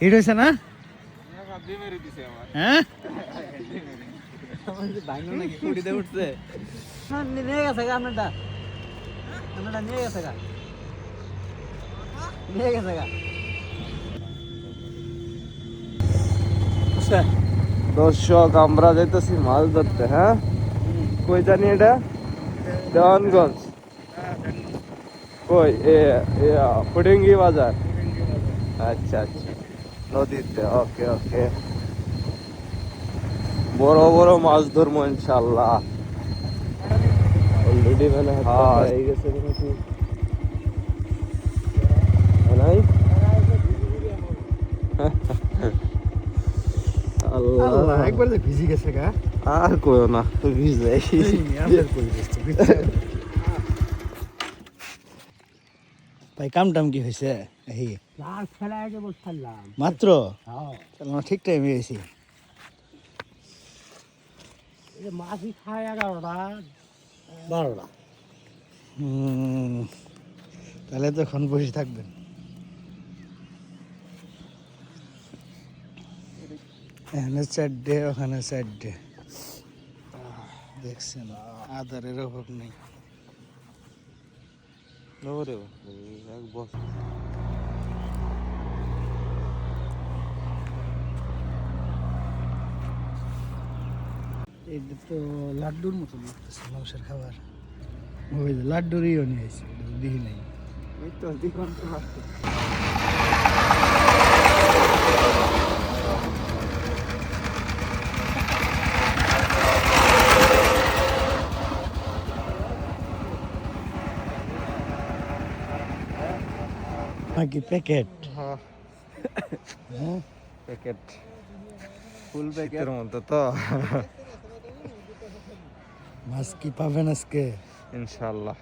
Hit হয়েছে না? হ্যাঁ উঠছে নিয়ে গেছে গা আপনারটা নিয়ে গেছে গা দর্শক আমরা যাইতেছি মাছ ধরতে। হ্যাঁ, কই জানি এটা? দেওয়ানগঞ্জ। কই ফুডিঙ্গি বাজার। আচ্ছা আচ্ছা, নদীতে। ওকে ওকে, বড় বড় মাছ ধরবো ইনশাল্লাহ। অলরেডি মানে হয়ে গেছে নাকি নাই? আল্লাহ, একবার যে ভিজি গেছে গা। আর কইও না, ভিজাই। ভাই কাম টাম কি হয়েছে? মাত্র ঠিক টাইমে গেছি। মাছই খায় 11টা 12টা। তাহলে তো এখন বসে থাকবেন। এখানে 4ডে, ওখানে 4ডে। দেখছেন আদারের অভাব নেই। এটা তো লাড্ডুর মতো লাগতেছে মানুষের খাবার। ওই যে লাড্ডুরইও নিয়ে আসছে, দেখি নাই। এই তো দিগন্ত নাকি প্যাকেট? প্যাকেট, ফুল প্যাকেটের মতো তো। মাছ কি পাবেন আজকে? ইনশাল্লাহ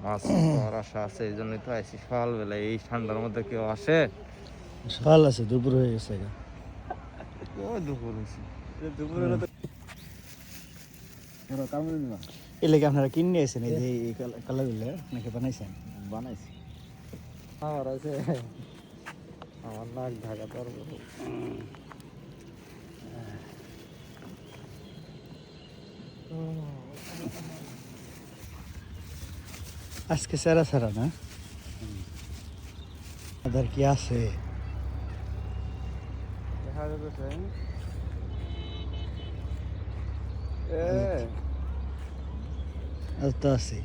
মাছ পাওয়ার আশা আছে, এই জন্যই তো আইসি সকালবেলা। এই ঠান্ডার মধ্যে কেউ আসে? সকাল আছে, দুপুর হয়ে গেছে। দুপুর হয়েছে। এই লেগে আপনারা কিনে আছেন এই যে কালারগুলো নাকি বানাইছেন? বানাইছি। আমার আছে, আমার নাক ঢাকা পারবো। আজকে সেরা সেরা না? আদার কি আছে? দেখা যাচ্ছে আর তো আছে,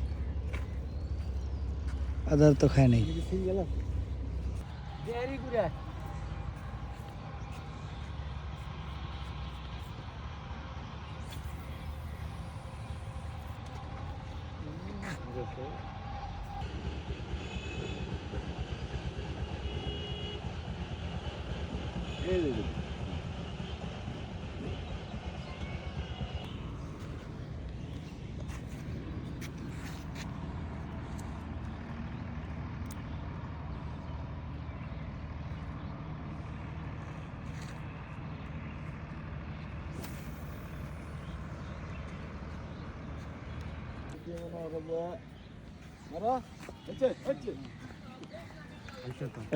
আদার তো খায় নাই।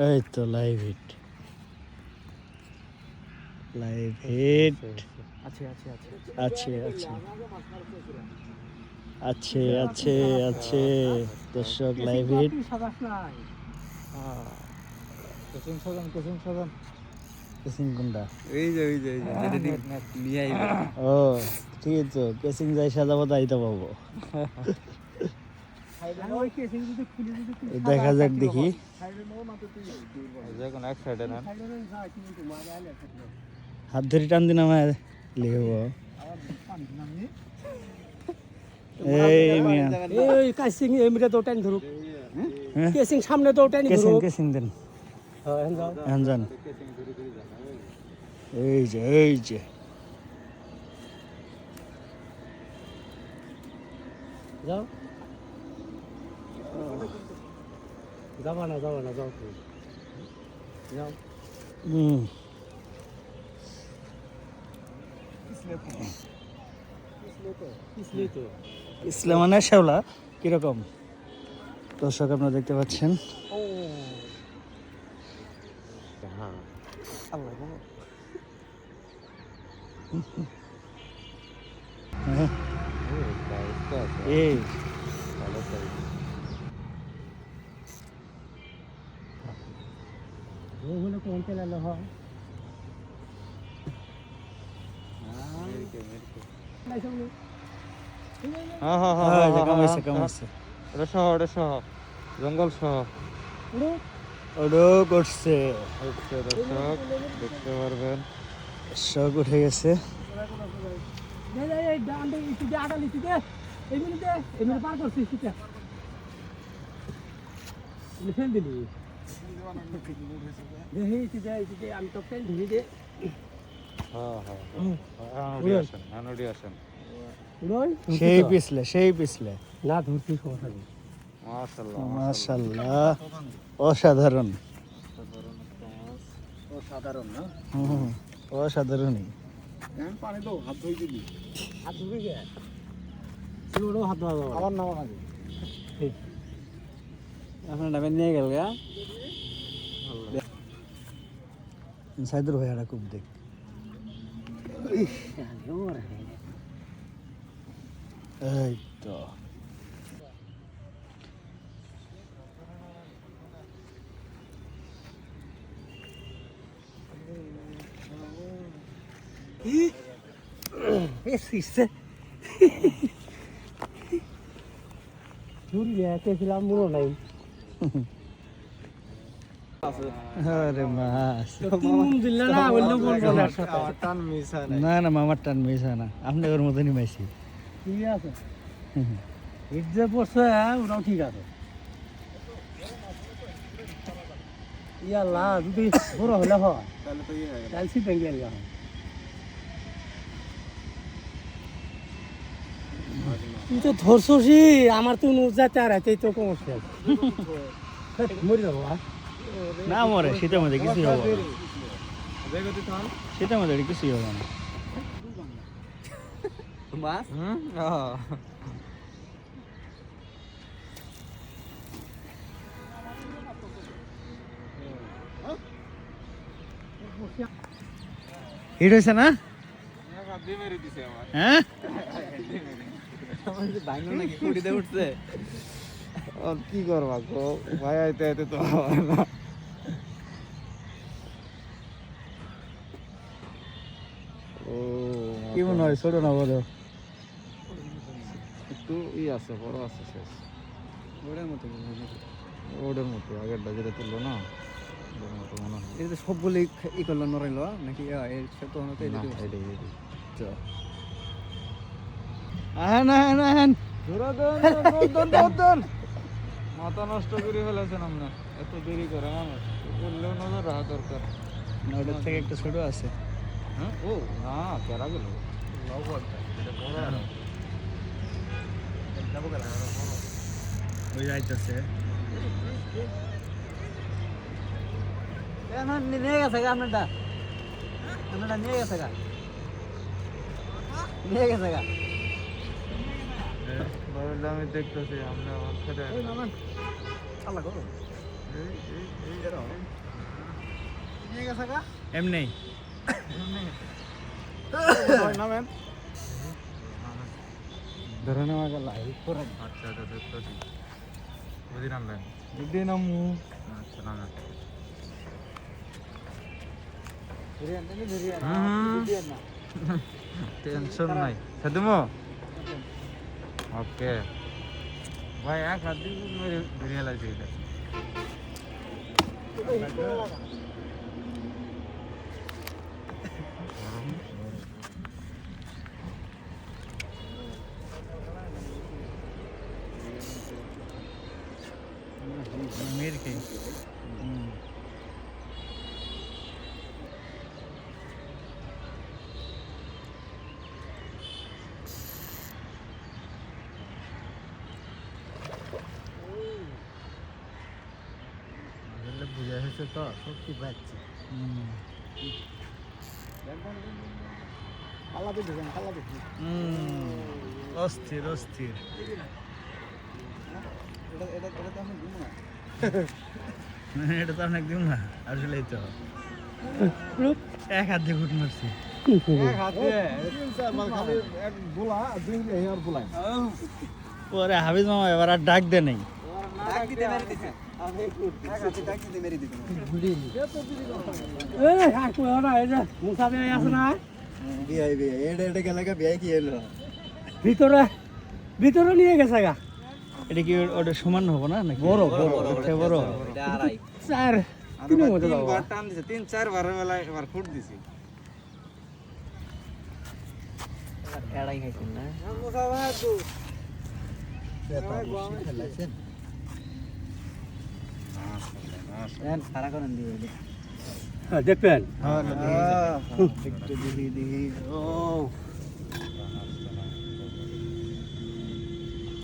এই তো লাইভ হিট, লাইভ হিট আছে আছে আছে আছে আছে। দর্শক লাইভ হিট। কেসিং কোনটা? এই যে নিয়ে আইবে। ও ঠিক আছে, কেসিং যাই সাজাবো তাই তো পাবো। দেখা যাক, দেখি। হাত ধরে টান দিন আমার লিখব। এই মিয়া, এই কাসিং এমরে তো টাইম ধরুক। কেসিং সামনে তো টাইম ধরুক। কেসিং দেন। হ্যাঁ যাও যান। এই যে যাও যাবা না যাও যাও। ইসলাম মানে শেওলা কিরকম দর্শক আপনারা দেখতে পাচ্ছেন। হ্যাঁ আল্লাহ গো এই ভালো তাই ওগুলো কোন চালালো হয় হ্যাঁ হ্যাঁ হ্যাঁ হ্যাঁ কামাইছে কামাইছে এটা সহ জঙ্গল সহ ওডো করছে হচ্ছে দর্শক দেখতে পারবেন শখ উঠে গেছে পার করছিস ফেল দিলি আমি তো ফেল দিলি দে হ্যাঁ হ্যাঁ আনুডি আসেন সেই পিছলে না ধরছি সমস্যা নেই মাশাআল্লাহ মাশাআল্লাহ অসাধারণ অসাধারণ না অসাধারণই পানি তো হাত ধুই দিবি হাত ধুবি কে ছোট হাত ধোয়া আবার নাও আগে আপনার নামে নিয়ে গেল গা সাইদুর ভাইয়ারা খুব দেখ এই তো নাই আরে মাছ না না মামার টান মিস হয় না আপনি ওর মতনই মাইছি ঠিক আছে হিট যে পড়ছে ওটাও ঠিক আছে ইয়াল্লা যদি বড় হলে হয় তাহলে সিট ভেঙে গেল তুই তো ধরছসি আমার তো যাতে আর তো সমস্যা মরে যাবো না মরে শীতের মধ্যে কিছুই হবে না শীতের মধ্যে কিছুই হবে না মাছ হিট হয়েছে না হ্যাঁ উঠছে কি করবা গো ভাই আইতে আইতে তো হয় না ও কি মনে হয় ছোট না বলো একটু আছে বড় আছে শেষ ওটার মতো আগেরটা যেটা তুললো না ওটার মতো মনে হয় এটা সবগুলি ই করলো নড়াইলো নাকি না, এটাই। আহেন আহেন আহেন মাথা নষ্ট করে ফেলেছেন আমরা এত দেরি করে আমার বললেও নজর রাখা দরকার ওটার থেকে একটা ছোট আছে হ্যাঁ ও না কেরা গেল ওই যাইতেছে নিয়ে গেছে গা আপনারটা নিয়ে গেছে গা নিয়ে গেছে গা আমি দেখতেছি আমরা আমার খেতে আল্লাহ করো নিয়ে গেছে গা এমনি নামেন ধরে নেওয়া গেল আচ্ছা আচ্ছা দেখতেছি বুঝি নামবেন বুঝি নামু আচ্ছা নামেন টেনশন নাই সাদুমো ওকে ভাই এক হাত দিয়ে মেরে ধরে লাগছে এটা মেয়ের কি বুঝা হয়েছে তো শক্তি পাচ্ছি পাল্লা দেখেন পাল্লা দেখি অস্থির অস্থির এটা তো আমি ঘুমো না এটা তো অনেক দিন না আসলে তো এক হাত দিয়ে ঘুট মারছি পরে হাফিজ মামা এবার আর ডাক দে নেই ভিতরে ভিতরে নিয়ে গেছে গা এটা কি ওটা সমান হবো না নাকি বড় বড় বড় স্যার তিনের মধ্যে যাবো টান দিছে 3-4 বার বেলা এবার ফুট দিছি দেখবেন একটু দিদি ও